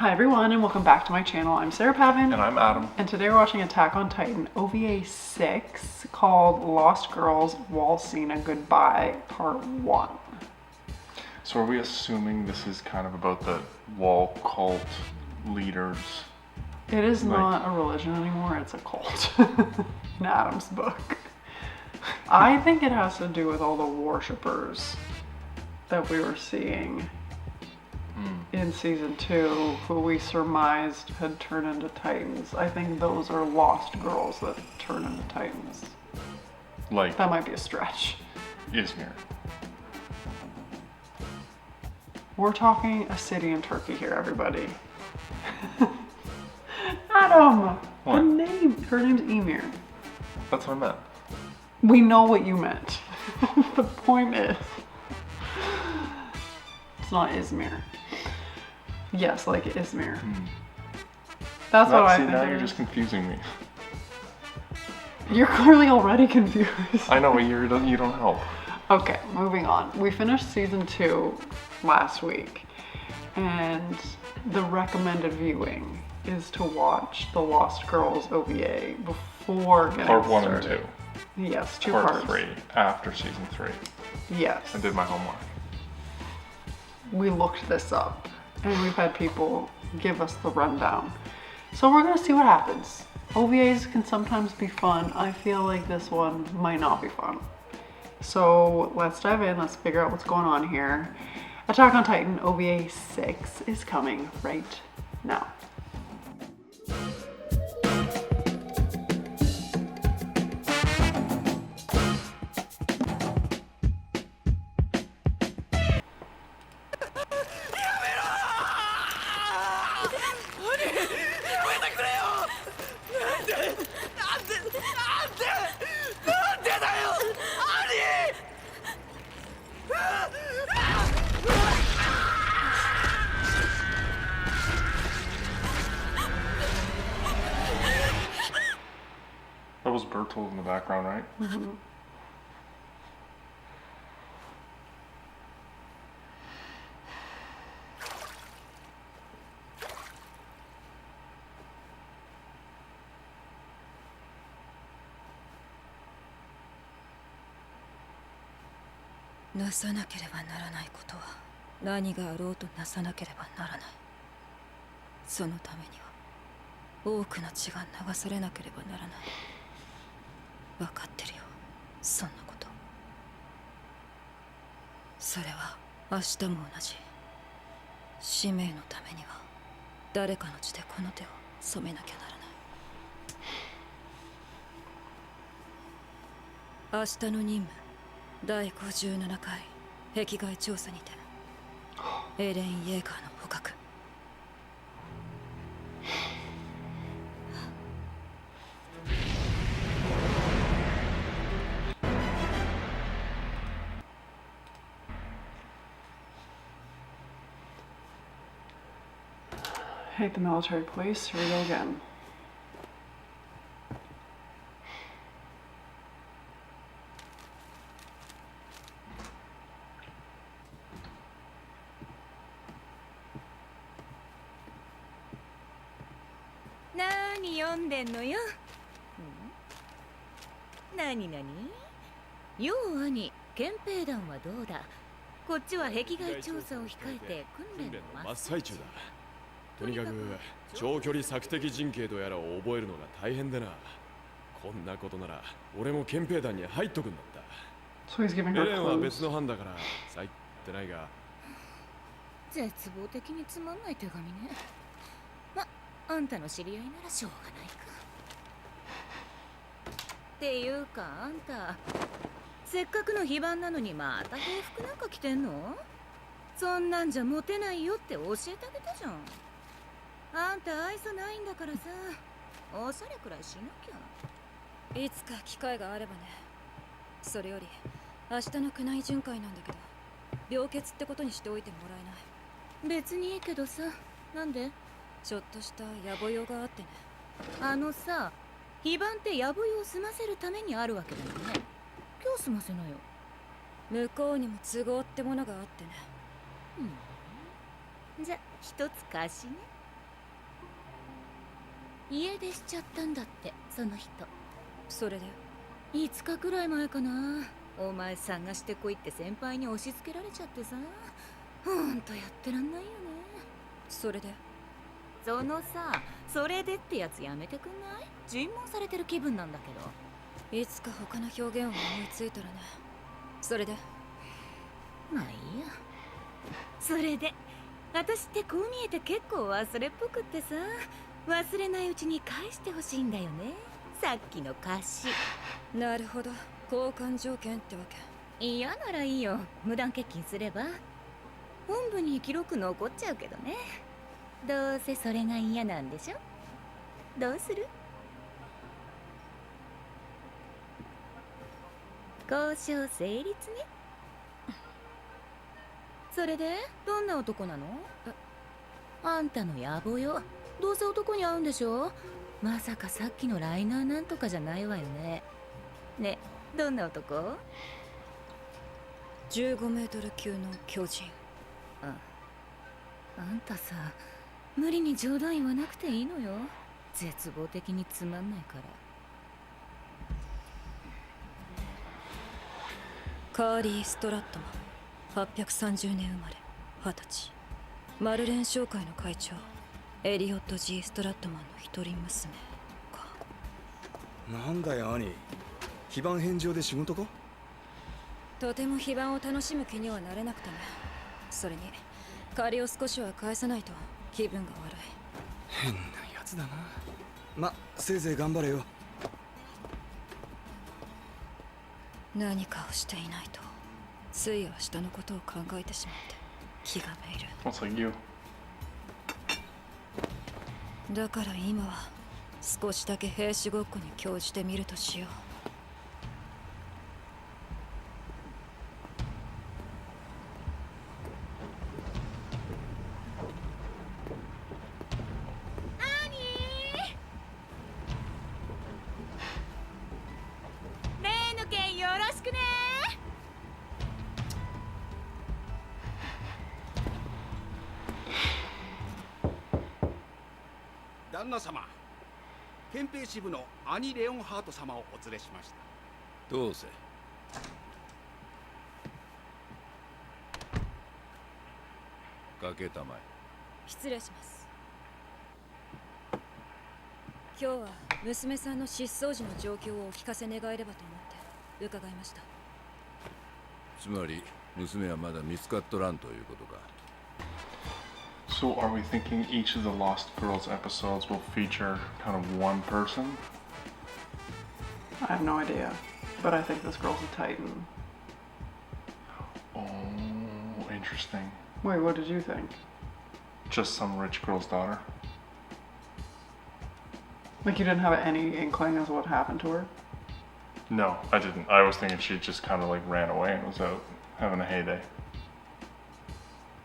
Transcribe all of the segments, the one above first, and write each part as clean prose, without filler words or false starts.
Hi everyone and welcome back to my channel. I'm Sarah Pavan. And I'm Adam. And today we're watching Attack on Titan OVA 6 called Lost Girls Wall Sina Goodbye Part 1. So are we assuming this is kind of about the wall cult leaders? It is not a religion anymore, it's a cult in Adam's book. I think it has to do with all the worshippers that we were seeing in season 2, who we surmised had turned into Titans. I think those are lost girls that turn into Titans. Like that might be a stretch. Izmir. We're talking a city in Turkey here, everybody. Adam! What? Her name's Emir. That's what I meant. We know what you meant. The point is, it's not Izmir. Yes, like Izmir. That's what I think. Now you're just confusing me. You're clearly already confused. I know, but you don't help. Okay, moving on. We finished season 2 last week, and the recommended viewing is to watch the Lost Girls OVA before getting Part 1 started. and 2. Yes, two Part parts. 3 after season 3. Yes. I did my homework. We looked this up, and we've had people give us the rundown. So we're gonna see what happens. OVAs can sometimes be fun. I feel like this one might not be fun. So let's dive in, let's figure out what's going on here. Attack on Titan OVA 6 is coming right now. That was Bertold in the background, right? Mm-hmm.なさなければならないことは何があろうとなさなければならない。そのためには多くの血が流されなければならない。分かってるよ、そんなこと。それは明日も同じ。使命のためには誰かの血でこの手を染めなきゃならない。明日の任務、第57回壁外調査にてエレン・イェーガーの捕獲。Hate the military police. Here we go again. Nani 読んでんのよ。何々？よう兄、憲兵団はどうだ。こっちは壁外調査を控えて訓練の真っ最中だ。とにかく長距離索敵陣形とやらを覚えるのが大変でな。こんなことなら俺も憲兵団に入っとくんだった。So he's giving her エレンは clues. 別の班だからさ言ってないが。絶望的につまんない手紙ね。ま、あんたの知り合いならしょうがないか。っていうかあんた、せっかくの非番なのにまた兵服なんか着てんの？そんなんじゃモテないよって教えてあげたじゃん。あんた愛想ないんだからさ、おしゃれくらいしなきゃ。いつか機会があればね。それより明日の宮内巡回なんだけど、病欠ってことにしておいてもらえない？別にいいけどさ。なんで？ちょっとした野暮用があってね。あのさ、非番って野暮用を済ませるためにあるわけだよね。今日済ませなよ。向こうにも都合ってものがあってね。じゃ、一つ貸しね。家出しちゃったんだって、その人。それで5日くらい前かな。お前探してこいって先輩に押し付けられちゃってさ、ほんとやってらんないよね。それでそのさ、それでってやつやめてくんない？尋問されてる気分なんだけど。いつか他の表現を思いついたらね。それでまあいいや。それで私ってこう見えて結構忘れっぽくってさ、忘れないうちに返してほしいんだよね、さっきの歌詞。なるほど、交換条件ってわけ。嫌ならいいよ、無断欠勤すれば。本部に記録残っちゃうけどね。どうせそれが嫌なんでしょ。どうする？交渉成立ね。それでどんな男なの？あんたの野望よ。どうせ男に会うんでしょ。まさかさっきのライナーなんとかじゃないわよね。ね、どんな男？15メートル級の巨人。あんたさ、無理に冗談言わなくていいのよ。絶望的につまんないから。カーリー・ストラットマン、830年生まれ、20歳。マルレン商会の会長、エリオット・ G ・ストラットマンの一人娘か。なんだよ兄、非番返上で仕事か？とても非番を楽しむ気にはなれなくてね。それに借りを少しは返さないと気分が悪い。変なやつだな。ま、せいぜい頑張れよ。何かをしていないとつい明日のことを考えてしまって気がめいる。 Looks like you. だから今は少しだけ兵士ごっこに興じてみるとしよう。例の件よろしくね。旦那様、憲兵支部のアニ・レオンハート様をお連れしました。どうせかけたまえ。失礼します。今日は娘さんの失踪時の状況をお聞かせ願えればと思って伺いました。つまり娘はまだ見つかっとらんということか。 So are we thinking each of the Lost Girls episodes will feature kind of one person? I have no idea, but I think this girl's a Titan. Oh, interesting. Wait, what did you think? Just some rich girl's daughter. Like you didn't have any inkling as to what happened to her? No, I didn't. I was thinking she just kind of like ran away and was out having a heyday.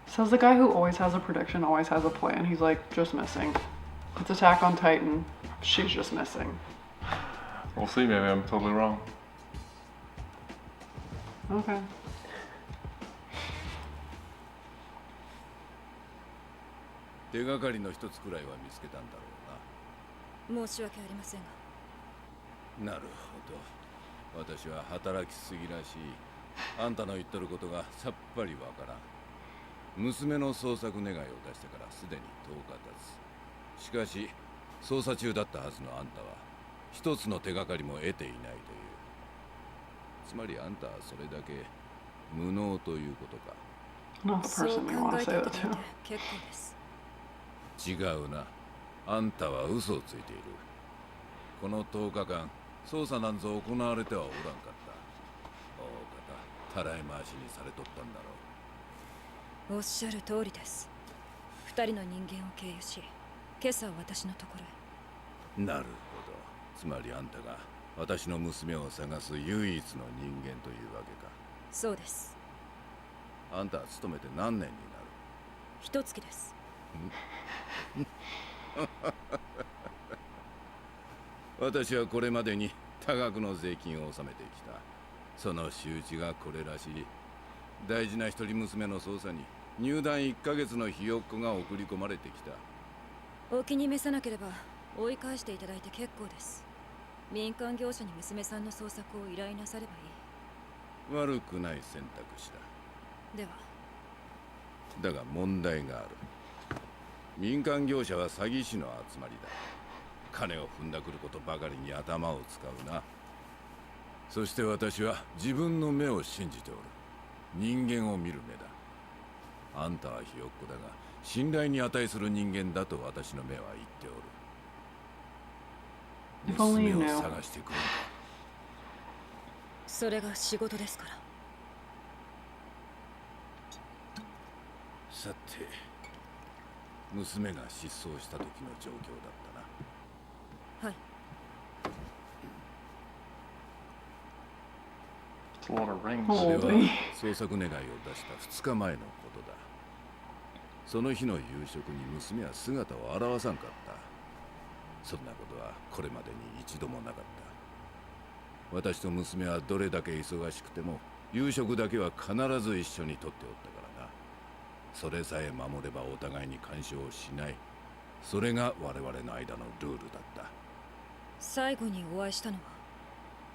Says the guy who always has a prediction, always has a plan. He's like, just missing. It's Attack on Titan. She's just missing. We'll see, maybe I'm totally wrong. Okay. 手がかりの一つくらいは見つけたんだろ申し訳ありませんが。うな。なるほど。私は働きすぎらしい。あんたの言っとることがさっぱりわからん。娘の捜索願いを出してからすでに10日経つ。しかし捜査中だったはずのあんたは一つの手がかりも得ていないという。つまりあんたはそれだけ無能ということか。 Not the そう person you 考 want to え say てい that ただい to. て結構です。違うな。あんたは嘘をついている。この10日間捜査なんぞ行われてはおらんかった。大方たらい回しにされとったんだろう。おっしゃる通りです。二人の人間を経由し、今朝私のところへ。なるほど。つまりあんたが私の娘を探す唯一の人間というわけか。そうです。あんたは勤めて何年になる？一月です。私はこれまでに多額の税金を納めてきた。その仕打ちがこれらしい。大事な一人娘の捜査に入団1ヶ月のひよっこが送り込まれてきた。お気に召さなければ追い返していただいて結構です。民間業者に娘さんの捜索を依頼なさればいい。悪くない選択肢だ。では。だが問題がある。民間業者は詐欺師の集まりだ。金を踏んだくることばかりに頭を使うな。そして私は自分の目を信じておる。人間を見る目だ。あんたはひよっこだが信頼に値する人間だと私の目は言っておる。 If only you 娘を knew. 探してくれんか。それが仕事ですから。さて、娘が失踪した時の状況だったな。はい。It's a lot of rings. おそれは Holy. 捜索願いを出した2日前のことだ。その日の夕食に娘は姿を現さんかった。そんなことはこれまでに一度もなかった。私と娘はどれだけ忙しくても夕食だけは必ず一緒にとっておったからな。それさえ守ればお互いに干渉しない。それが我々の間のルールだった。最後にお会いしたのは？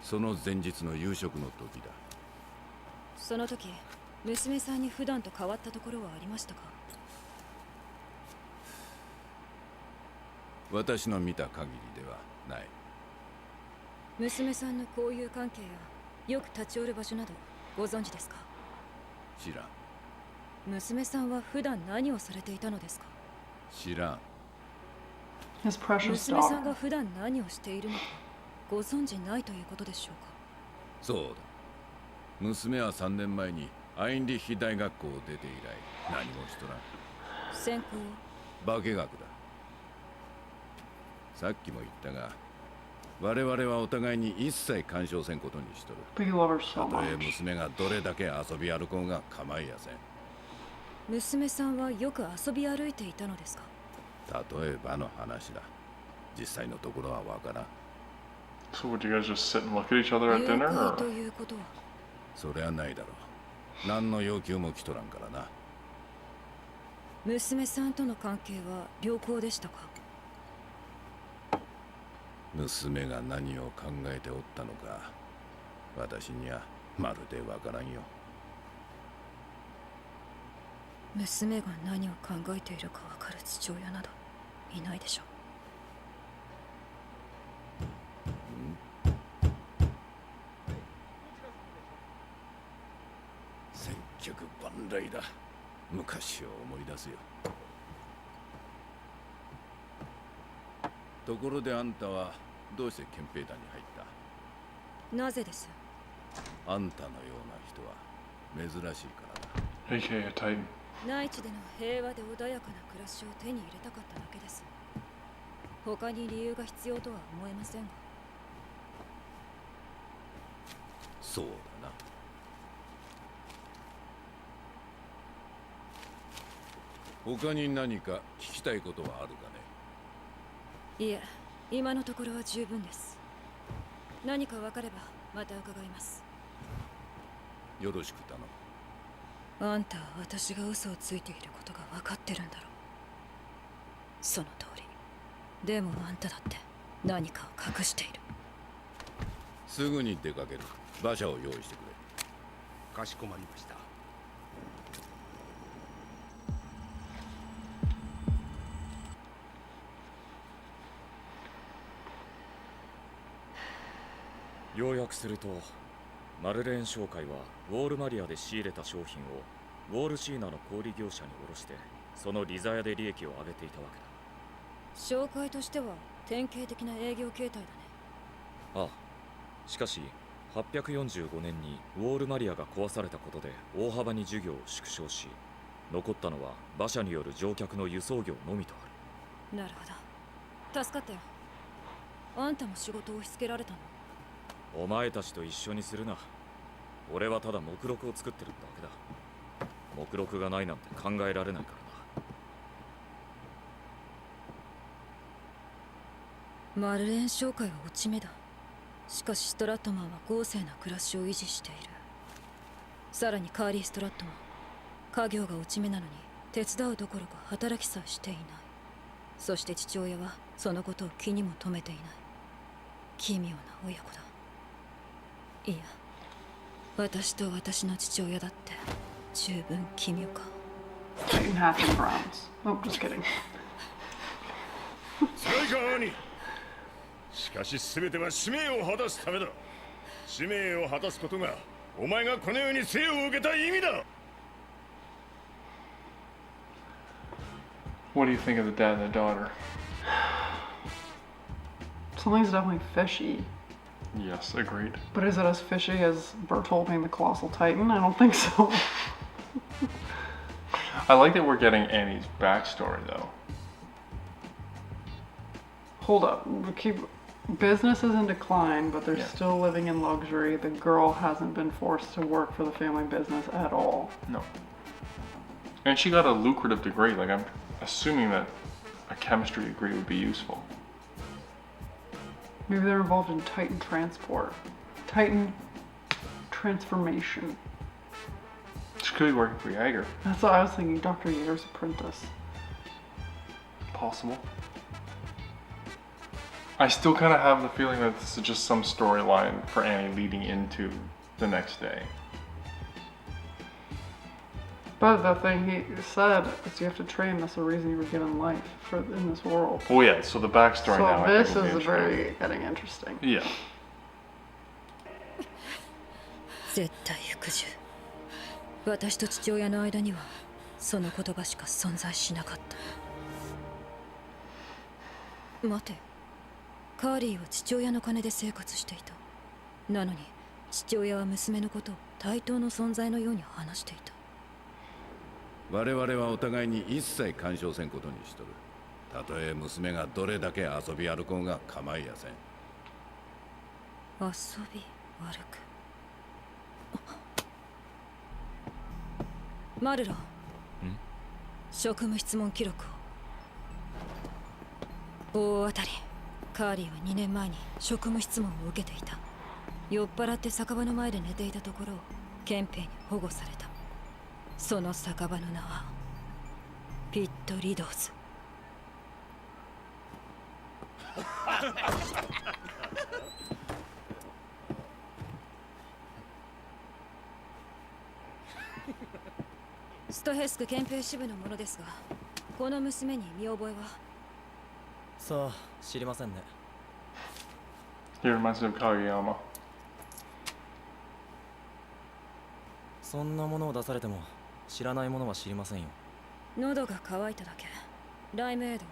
その前日の夕食の時だ。その時、娘さんに普段と変わったところはありましたか？私の見た限りではない。娘さんの交友関係やよく立ち寄る場所などご存知ですか？知らん。娘さんは普段何をされていたのですか？知らん。 His precious 娘さん daughter. が普段何をしているのかご存知ないということでしょうか？そうだ。娘は3年前にアインリッヒ大学校を出て以来何もしとらん。専攻化学だ。さっきも言ったが、我々はお互いに一切干渉せんことにしとる。 But you love her た so とえ much. 娘がどれだけ遊び歩こうが構いやせん。娘さんはよく遊び歩いていたのですか？例えばの話だ。実際のところはわからん。 So would you guys just sit and look at each other at 誘 dinner, 拐と or いうことは？それはないだろう。何の要求も来とらんからな。娘さんとの関係は良好でしたか？娘が何を考えておったのか、私にはまるでわからんよ。娘が何を考えているかわかる父親などいないでしょう。千客万来だ。昔を思い出すよ。ところであんたはどうして憲兵団に入った？なぜです？あんたのような人は珍しいからだ。 AKA a Titan? 内地での平和で穏やかな暮らしを手に入れたかっただけです。他に理由が必要とは思えませんが。そうだな。他に何か聞きたいことはあるかね？いえ、今のところは十分です。何か分かればまた伺います。よろしく頼む。あんたは私が嘘をついていることが分かってるんだろう。その通り。でもあんただって何かを隠している。すぐに出かける。馬車を用意してくれ。かしこまりました。要約すると、マルレーン商会はウォールマリアで仕入れた商品をウォールシーナの小売業者に卸して、その利ザヤで利益を上げていたわけだ。商会としては典型的な営業形態だね。ああ、しかし845年にウォールマリアが壊されたことで大幅に事業を縮小し、残ったのは馬車による乗客の輸送業のみとある。なるほど。助かったよ。あんたも仕事を押し付けられたの？お前たちと一緒にするな。俺はただ目録を作ってるだけだ。目録がないなんて考えられないからな。マルレーン商会は落ち目だ。しかしストラットマンは豪勢な暮らしを維持している。さらにカーリー・ストラットマン、家業が落ち目なのに手伝うどころか働きさえしていない。そして父親はそのことを気にも留めていない。奇妙な親子だ。いや、私と私の父親だって十分奇妙か。 Titan hatching grounds. Oh, just kidding. 使いか兄。しかし全ては使命を果たすためだ。使命を果たすことがお前がこの世に生を受けた意味だ。 What do you think of the dad and the daughter? Something's definitely fishy. Yes, agreed. But is it as fishy as Bertolt being the colossal titan? I don't think so. I like that we're getting Annie's backstory though. Hold up. Business is in decline, but they're still living in luxury. The girl hasn't been forced to work for the family business at all. No. And she got a lucrative degree. Like, I'm assuming that a chemistry degree would be useful. Maybe they're involved in Titan transport. Titan transformation. She could be working for Jaeger. That's what I was thinking. Dr. Jaeger's apprentice. Possible. I still kind of have the feeling that this is just some storyline for Annie leading into the next day. But the thing he said is you have to train. That's the reason you were given life in this world. Oh yeah, so the backstory So now. this is very getting interesting. Yeah. 絶対服従。私と父親の間にはその言葉しか存在しなかった。待てよ。カーリーは父親の金で生活していた。なのに父親は娘のことを対等の存在のように話していた。我々はお互いに一切干渉せんことにしとる。たとえ娘がどれだけ遊び歩こうが構いやせん。遊び悪く。マルロ。職務質問記録を。大当たり。カーリーは2年前に職務質問を受けていた。酔っ払って酒場の前で寝ていたところを憲兵に保護された。その酒場の名はピット・リドーズ。ストヘスク憲兵支部のものですが、この娘に見覚えは？さあ、知りませんね。He reminds me of Kageyama. そんなものを出されても知らないものは知りませんよ。喉が渇いただけ。ライムエイド。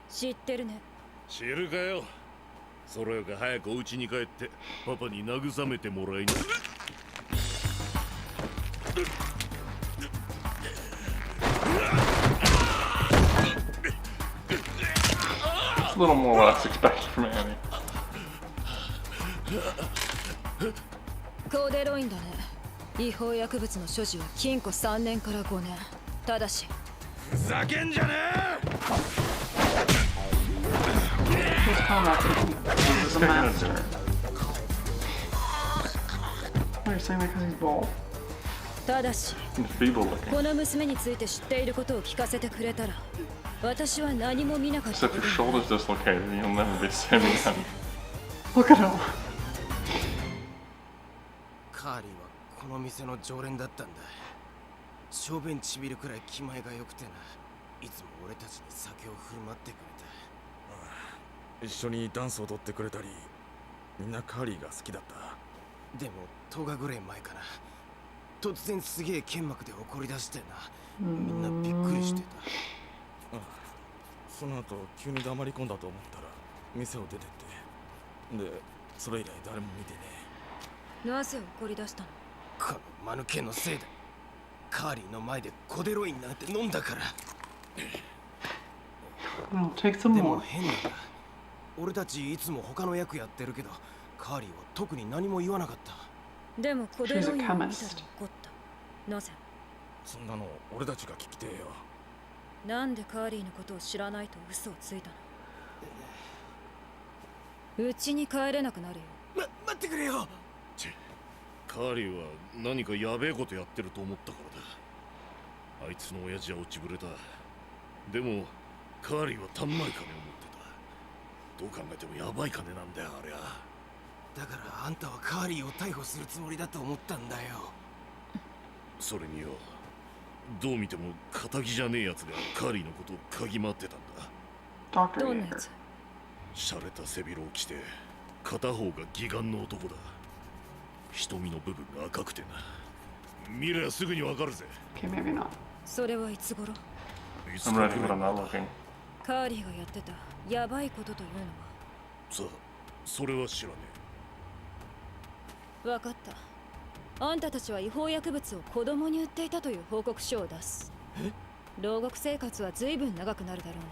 知ってるね。知るかよ。それよか早くお家に帰ってパパに慰めてもらいな。It's a little more what I was expecting from Annie. コーデロインだね。違法薬物の所持は禁錮3年から5年。ただし。ふざけんじゃねえ。His combat is a master. What are you saying because he's bald? ただし、 Feeble looking. この娘について知っていることを聞かせてくれたら、私は何も見なかった。 Except your shoulder's dislocated and you'll never be saving them. Look at him. カーリーはこの店の常連だったんだ。小便ちびるくらい気前が良くてな。いつも俺たちに酒を振る舞ってくれた。一緒にダンスを踊ってくれたり、みんなカーリーが好きだった。でも10日ぐらい前かな、突然すげえ剣幕で怒り出してな。みんなびっくりしてた。その後急に黙り込んだと思ったら店を出てってで、それ以来誰も見てねえ。なぜ怒り出したの？この間抜けのせいだ。カーリーの前でコデロインなんて飲んだから。Well, take some でも more. 変なんだ。俺たちいつも他の役やってるけど、カーリーは特に何も言わなかった。でもコデロインを見たら怒った。なぜ？そんなの俺たちが聞きてえよ。なんでカーリーのことを知らないと嘘をついたの？うちに帰れなくなるよ。待ってくれよ。カーリーは何かやべえことやってると思ったからだ。あいつの親父は落ちぶれた。でもカーリーはたんまい金を持ってた。どう考えてもヤバい金なんだよありゃ。だからあんたはカーリーを逮捕するつもりだと思ったんだよ。それによ、どう見ても仇じゃねえやつがカーリーのことを嗅ぎ回ってたんだ。Dr. どんなや Yager. つ？洒落た背広を着て片方が義眼の男だ。瞳の部分が赤くてな。見りゃすぐにわかるぜ。 Okay, maybe not. それはいつ頃？いつ I'm か ready, 来 but る I'm んだ。 not looking. カーリーがやってたヤバいことというさあ、それは知らねのは？分かった。あんたたちは違法薬物を子供に売っていたという報告書を出す。牢獄生活は随分長くなるだろうね。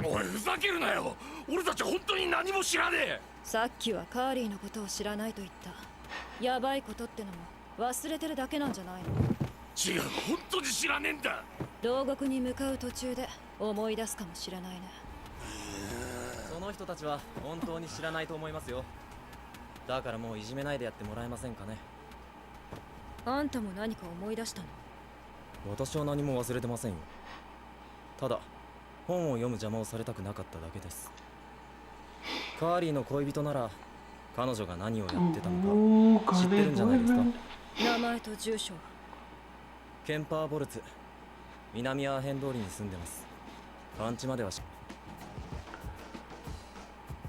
え。おい、ふざけるなよ。俺たち本当に何も知らねえ。さっきはカーリーのことを知らないと言った。ヤバいことってのも忘れてるだけなんじゃないの？違う、本当に知らねえんだ。牢獄に向かう途中で思い出すかもしれないね。その人たちは本当に知らないと思いますよ。だからもういじめないでやってもらえませんかね。あんたも何か思い出したの？私は何も忘れてませんよ。ただ本を読む邪魔をされたくなかっただけです。カーリーの恋人なら彼女が何をやってたのか知ってるんじゃないですか。名前と住所は？ケンパーボルツ、南アーヘン通りに住んでます。団地までは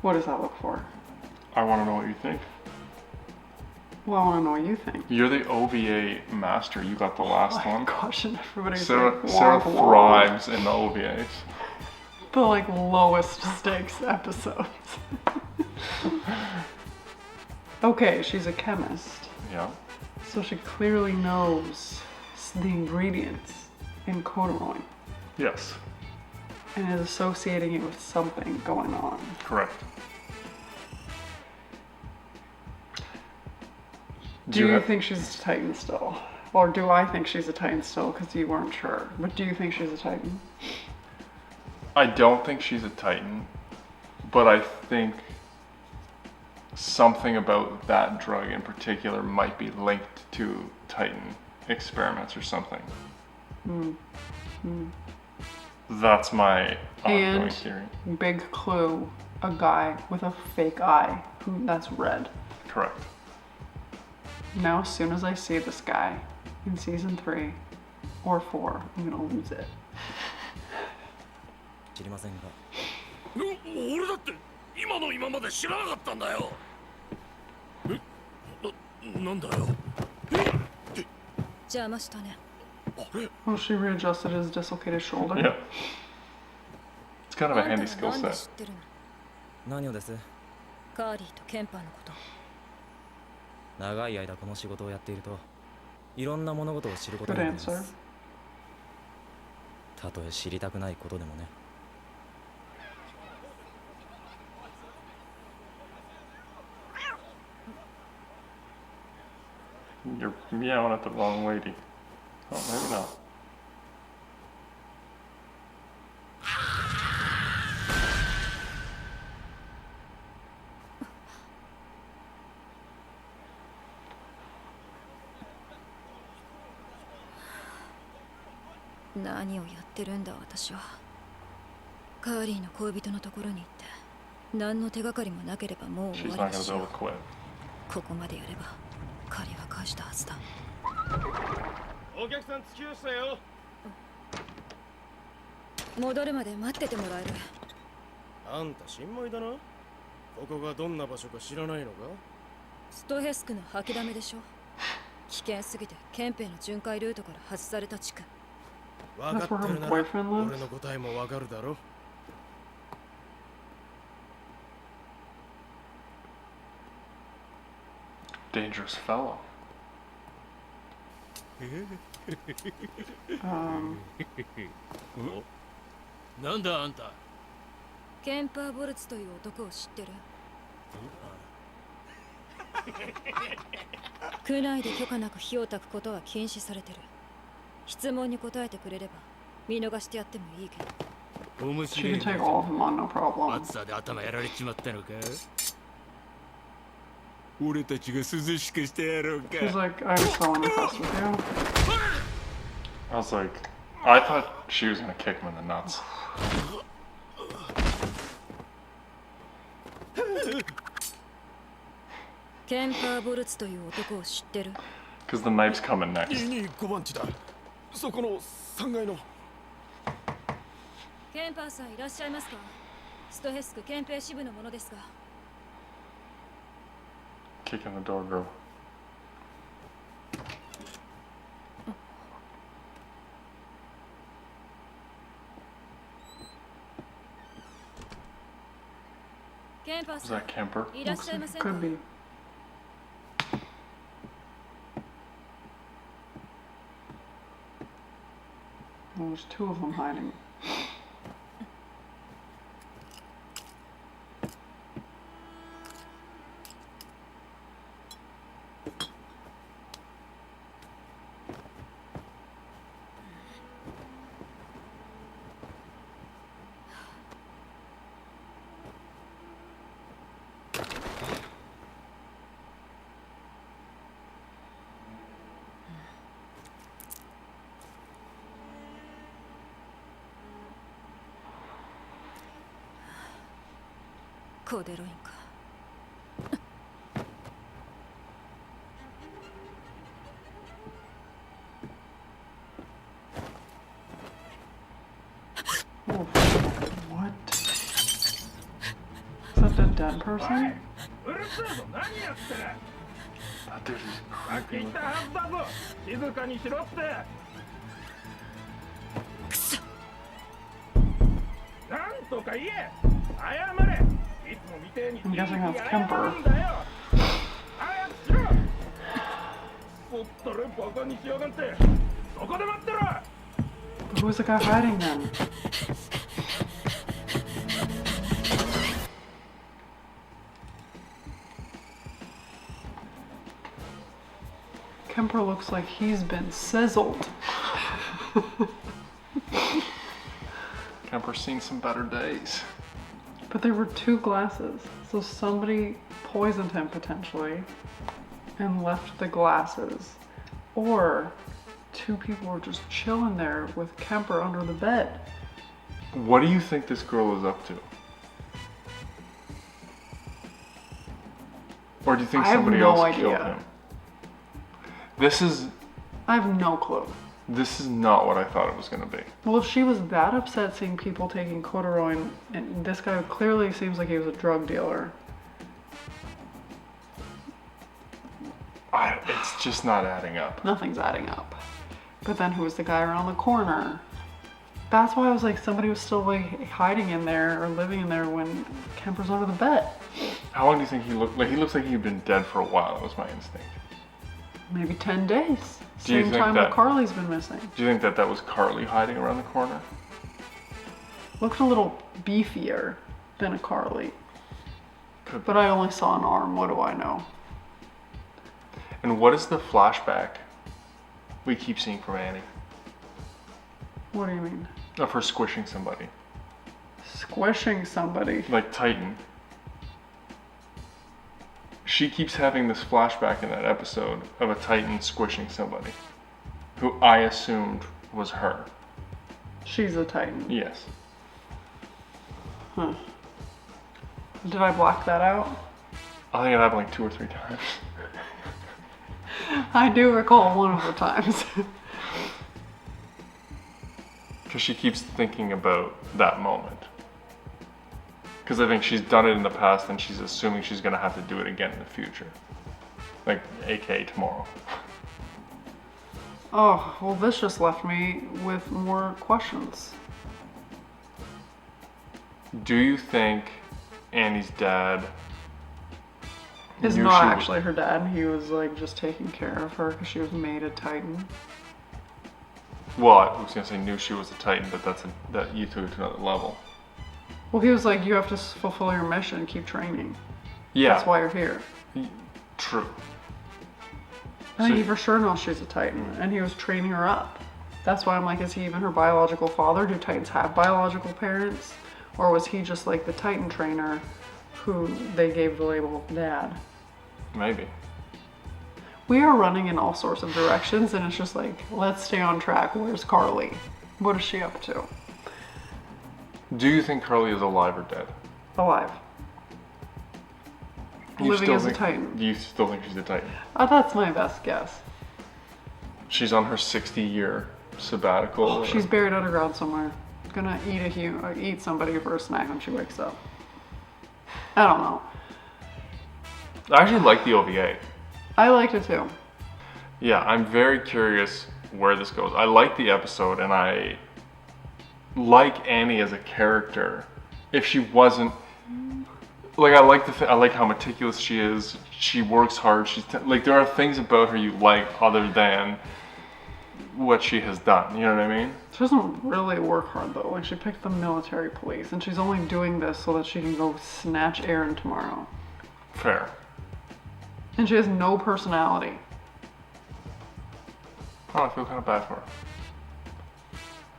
What does that look for? I want to know what you think. Well, I want to know what you think. You're the OVA master. You got the last one. Gosh, and everybody's Sarah, like, Sarah womp womp. thrives in the OVAs. The like lowest stakes episodes. Okay, she's a chemist, Yeah. so she clearly knows the ingredients in corduroy Yes. and is associating it with something going on. Correct. Do you have- think she's a Titan still? Or do I think she's a Titan still because you weren't sure? But do you think she's a Titan? I don't think she's a Titan, but I think something about that drug in particular might be linked to Titan experiments or something. That's my ongoing And theory. big clue, a guy with a fake eye that's red. Correct. Now, as soon as I see this guy in season 3 or 4, I'm gonna lose it. 知りませんが。俺だって今の今まで知らなかったんだよ。なんだよ。邪魔したね。Well, she readjusted his dislocated shoulder. Yeah. It's kind of a あんた handy は skill なんで set. 知ってるの？何をです？カーリーとケンパーのこと。長い間この仕事をやっているといろんな物事を知ることができます。 Good answer. たとえ知りたくないことでもね。You're meowing at the wrong lady. Oh, maybe not.「何をやってるんだ私は。カーリーの恋人のところに行って何の手がかりもなければもう終 She's わり not だ gonna し be よ able to quit. ここまでやれば借りは返したはずだ。お客さん着きましたよ。戻るまで待っててもらえる？あんた新米だな。ここがどんな場所か知らないのか？ストヘスクの吐きだめでしょ。危険すぎて憲兵の巡回ルートから外された地区。分かってるなら That's where her boyfriend lives? 俺の答えもわかるだろ。Dangerous fellow. Um, なんだあんた。ケンパー・ボルツという男を知ってる？区内で許可なく火を焚くことは禁止されてる。質問に答えてくれれば見逃してやってもいいけど。面 She 白 can い take な。 all of them on, no problem. 暑さで頭やられちまったのか。俺たちが涼しくしてやろうか。 She's like, I'm so impressed with you. I was like, I thought she was gonna kick him in the nuts. ケンパー・ボルツという男を知ってる？ Because the knife's coming next. 225番地だ。そこの3階の。ケンパーさんいらっしゃいますか？ストヘスク憲兵支部の者ですが。Kicking the door, girl. ケンパー Is さん that Kemper? いらっし Looks ゃい like ま it せんか？ could be. Well, there's two of them hiding. Coderoin か。Oh, what? Is that the dead person? That dude is cracking. 静かにしろって。なんとか言え。謝れ。いつもみてえに。 I'm guessing that's Kemper. 早くしろ。そったらバカにしやがって。そこで待ってろ。 But who's the guy hiding then? Kemper looks like he's been sizzled. Kemper's seen some better days. But there were two glasses, so somebody poisoned him potentially and left the glasses. Or two people were just chilling there with Kemper under the bed. What do you think this girl is up to? Or do you think I have somebody no else killed idea. him? This is I have no clue. not what I thought it was going to be. Well, if she was that upset seeing people taking corduroy, and this guy clearly seems like he was a drug dealer. It's just not adding up. Nothing's adding up. But then who was the guy around the corner? That's why I was like, somebody was still like hiding in there or living in there when Kemper's under the bed. How long do you think he looked like? He looks like he'd been dead for a while. That was my instinct. Maybe 10 days. Do you Same think time that- that Carly's been missing. Do you think that was Carly hiding around the corner? Looked a little beefier than a Carly. Could But I only saw an arm. What do I know? And what is the flashback we keep seeing from Annie? What do you mean? Of her squishing somebody. Squishing somebody. Like Titan. She keeps having this flashback in that episode of a Titan squishing somebody. Who I assumed was her. She's a Titan. Yes. Huh. Did I block that out? I think it happened like 2 or 3 times. I do recall one of the times. Because she keeps thinking about that moment. Because I think she's done it in the past and she's assuming she's going to have to do it again in the future. Like, aka tomorrow. Oh, well, this just left me with more questions. Do you think Annie's dad Is knew not she was- actually her dad. He was like just taking care of her because she was made a Titan. Well, I was going to say knew she was a Titan, but that you took it to another level. Well, he was like, you have to fulfill your mission, keep training. Yeah. That's why you're here. True. I think So- he for sure knows she's a Titan, and he was training her up. That's why I'm like, is he even her biological father? Do Titans have biological parents? Or was he just like the Titan trainer who they gave the label of dad? Maybe. We are running in all sorts of directions, and it's just like, let's stay on track. Where's Carly? What is she up to? Do you think Carly is alive or dead? Alive. You Living still as a think- Titan. You still think she's a Titan? That's my best guess. She's on her 60-year sabbatical. or- She's buried underground somewhere. Gonna eat somebody for a snack when she wakes up. I don't know. I actually like the OVA. I liked it too. Yeah, I'm very curious where this goes. I like the episode, and I like Annie as a character. If she wasn't, like, I like how meticulous she is. She works hard. Like, there are things about her you like other than what she has done. You know what I mean? She doesn't really work hard though. Like, she picked the military police, and she's only doing this so that she can go snatch Aaron tomorrow. Fair. And she has no personality. Oh, I feel kind of bad for her.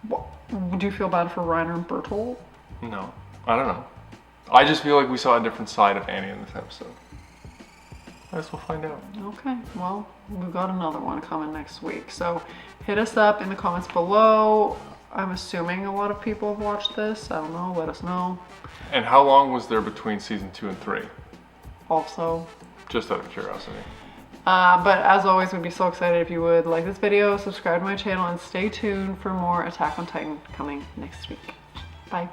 What? Do you feel bad for Reiner and Bertolt? No, I don't know. I just feel like we saw a different side of Annie in this episode. I guess we'll find out. Okay, well, we've got another one coming next week. So hit us up in the comments below. I'm assuming a lot of people have watched this. I don't know, let us know. And how long was there between season 2 and 3? Also. Just out of curiosity. But as always, we'd be so excited if you would like this video, subscribe to my channel, and stay tuned for more Attack on Titan coming next week. Bye.